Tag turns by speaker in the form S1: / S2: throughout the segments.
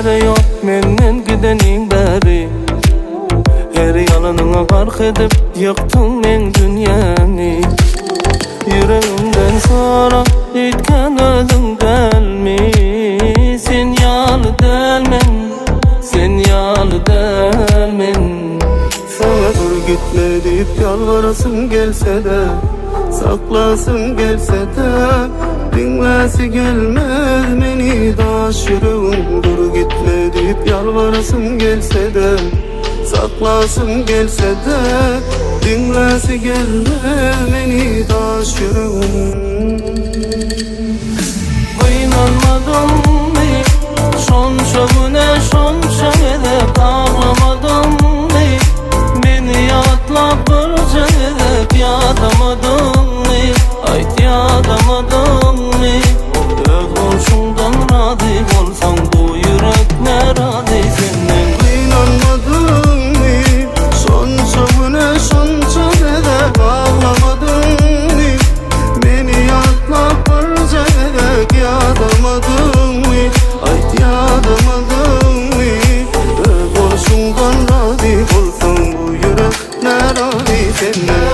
S1: çare yok menden gidenin beri. Her yalanına gark edip yıktın men dünyani. Yüreğimden sonra itken özün gelmi. Sen yalı delmen, sen yalı delmen.
S2: Sana dur gitme deyip yalvarasım gelse de, saklasım gelse de, dinlesi gelmez beni daş yüreğim. Dur gitme deyip yalvarasım gelse de, saklasım gelse de, dinlesi gelmez beni daş yüreğim.
S1: İnanmadım mı? Şonşa güne şonşa edip ağlamadım mı? Beni yatlap bir edip yadamadım mı? Ayt yadamadım mı? Öz olşundan razı olsan bu yürek ne razı senden.
S2: İnanmadım mı? Şonşa güne şonşa edip ağlamadım mı? Beni yatlap bir edip yadamadım mı? Ayt yadamadım mı? Öz olşundan razı olsan bu yürek ne razı senden.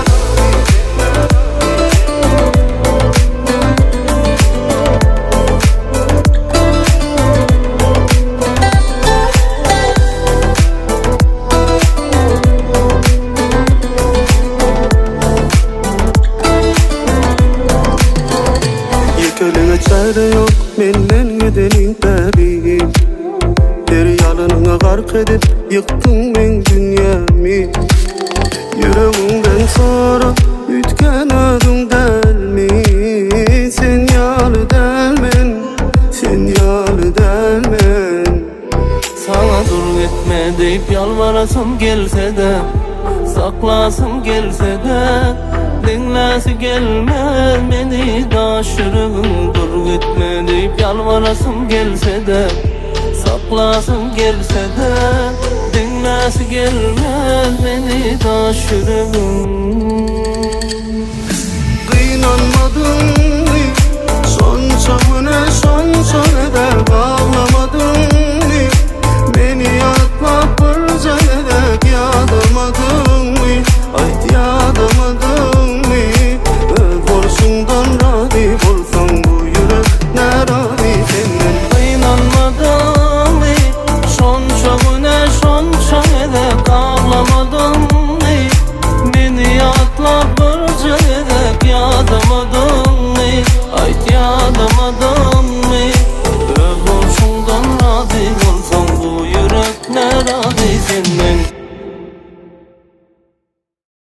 S2: Yekelime çare yok menden gidenin beri. Her yalanına gark edip yıktın men dünyamı. Yüreğimden sonra ütken ödüm delmi. Sen yalı delmen, sen yalı delmen.
S1: Sana dur gitme deyip yalvarasım gelse de, saklasım gelse de, dinlesi gelmez beni daş yüreğim. Dur gitme deyip yalvarasım gelse de, saklasım gelse de, dinlesi gelmez beni daş yüreğim.
S2: İnanmadın mı? Şonşa güne şonşa eder ağlamadın